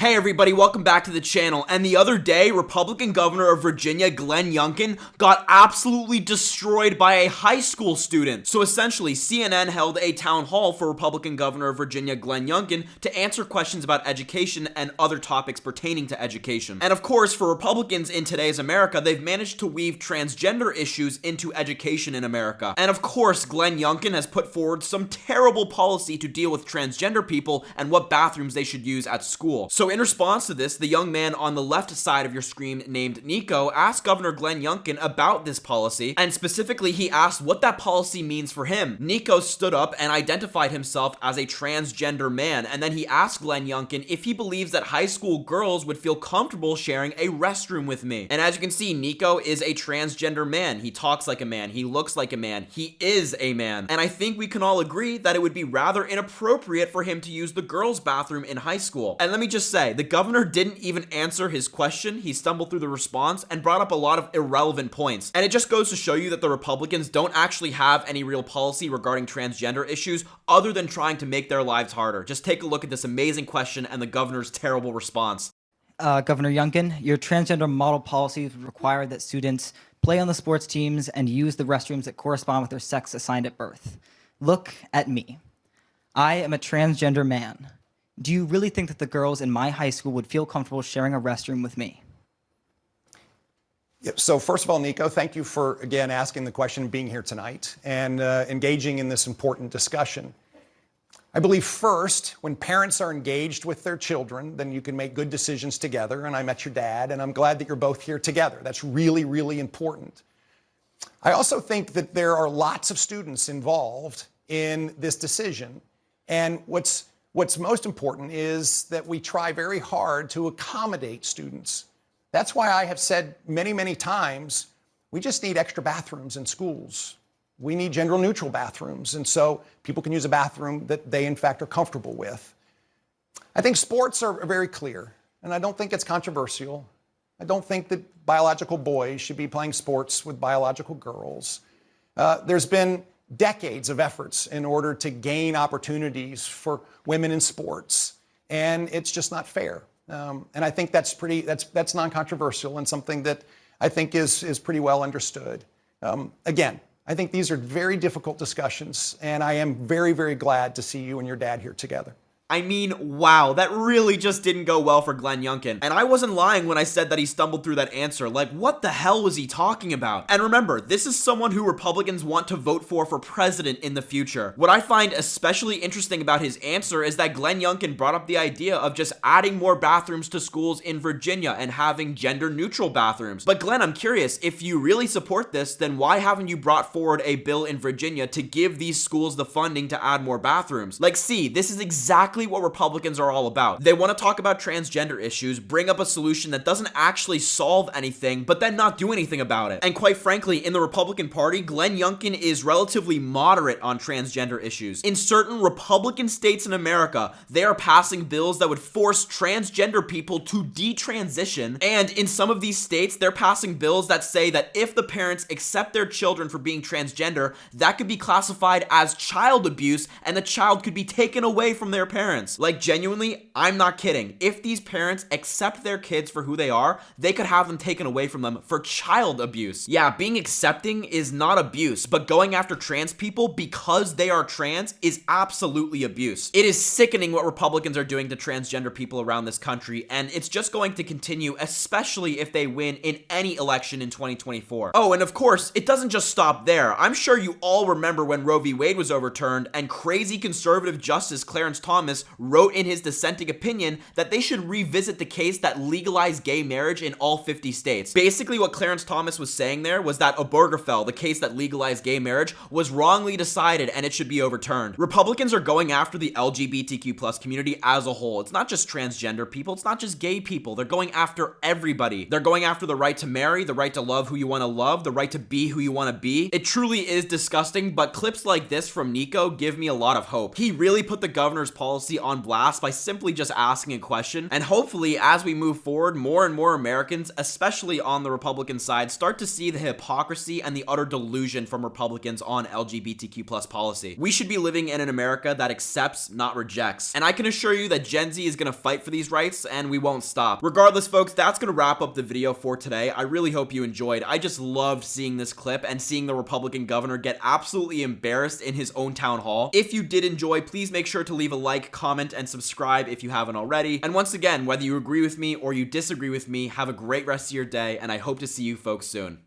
Hey everybody, welcome back to the channel. And the other day, Republican Governor of Virginia, Glenn Youngkin, got absolutely destroyed by a high school student. So essentially, CNN held a town hall for Republican Governor of Virginia, Glenn Youngkin, to answer questions about education and other topics pertaining to education. And of course, for Republicans in today's America, they've managed to weave transgender issues into education in America. And of course, Glenn Youngkin has put forward some terrible policy to deal with transgender people and what bathrooms they should use at school. So in response to this, the young man on the left side of your screen named Nico asked Governor Glenn Youngkin about this policy, and specifically he asked what that policy means for him. Nico stood up and identified himself as a transgender man, and then he asked Glenn Youngkin if he believes that high school girls would feel comfortable sharing a restroom with me. And as you can see, Nico is a transgender man. He talks like a man, he looks like a man, he is a man. And I think we can all agree that it would be rather inappropriate for him to use the girls' bathroom in high school. And let me just say, the governor didn't even answer his question. He stumbled through the response and brought up a lot of irrelevant points. And it just goes to show you that the Republicans don't actually have any real policy regarding transgender issues other than trying to make their lives harder. Just take a look at this amazing question and the governor's terrible response. Governor Youngkin, your transgender model policies would require that students play on the sports teams and use the restrooms that correspond with their sex assigned at birth. Look at me. I am a transgender man. Do you really think that the girls in my high school would feel comfortable sharing a restroom with me? Yep. So first of all, Nico, thank you for, again, asking the question, being here tonight, and engaging in this important discussion. I believe first, when parents are engaged with their children, then you can make good decisions together. And I met your dad, and I'm glad that you're both here together. That's really, really important. I also think that there are lots of students involved in this decision. And what's most important is that we try very hard to accommodate students. That's why I have said many, many times, we just need extra bathrooms in schools. We need gender-neutral bathrooms, and so people can use a bathroom that they, in fact, are comfortable with. I think sports are very clear, and I don't think it's controversial. I don't think that biological boys should be playing sports with biological girls. There's been decades of efforts in order to gain opportunities for women in sports, and it's just not fair. And I think that's non-controversial and something that I think is pretty well understood. Again, I think these are very difficult discussions, and I am very, very glad to see you and your dad here together. I mean, wow, that really just didn't go well for Glenn Youngkin. And I wasn't lying when I said that he stumbled through that answer. Like, what the hell was he talking about? And remember, this is someone who Republicans want to vote for president in the future. What I find especially interesting about his answer is that Glenn Youngkin brought up the idea of just adding more bathrooms to schools in Virginia and having gender-neutral bathrooms. But Glenn, I'm curious, if you really support this, then why haven't you brought forward a bill in Virginia to give these schools the funding to add more bathrooms? Like, see, this is exactly what Republicans are all about. They want to talk about transgender issues, bring up a solution that doesn't actually solve anything, but then not do anything about it. And quite frankly, in the Republican Party, Glenn Youngkin is relatively moderate on transgender issues. In certain Republican states in America, they are passing bills that would force transgender people to detransition, and in some of these states, they're passing bills that say that if the parents accept their children for being transgender, that could be classified as child abuse, and the child could be taken away from their parents. Like, genuinely, I'm not kidding. If these parents accept their kids for who they are, they could have them taken away from them for child abuse. Yeah, being accepting is not abuse, but going after trans people because they are trans is absolutely abuse. It is sickening what Republicans are doing to transgender people around this country, and it's just going to continue, especially if they win in any election in 2024. Oh, and of course, it doesn't just stop there. I'm sure you all remember when Roe v. Wade was overturned and crazy conservative Justice Clarence Thomas wrote in his dissenting opinion that they should revisit the case that legalized gay marriage in all 50 states. Basically, what Clarence Thomas was saying there was that Obergefell, the case that legalized gay marriage, was wrongly decided and it should be overturned. Republicans are going after the LGBTQ+ community as a whole. It's not just transgender people, it's not just gay people. They're going after everybody. They're going after the right to marry, the right to love who you want to love, the right to be who you want to be. It truly is disgusting, but clips like this from Nico give me a lot of hope. He really put the governor's policy policy on blast by simply just asking a question. And hopefully, as we move forward, more and more Americans, especially on the Republican side, start to see the hypocrisy and the utter delusion from Republicans on LGBTQ plus policy. We should be living in an America that accepts, not rejects. And I can assure you that Gen Z is going to fight for these rights, and we won't stop. Regardless, folks, that's going to wrap up the video for today. I really hope you enjoyed. I just loved seeing this clip and seeing the Republican governor get absolutely embarrassed in his own town hall. If you did enjoy, please make sure to leave a like, comment, and subscribe if you haven't already. And once again, whether you agree with me or you disagree with me, have a great rest of your day, and I hope to see you folks soon.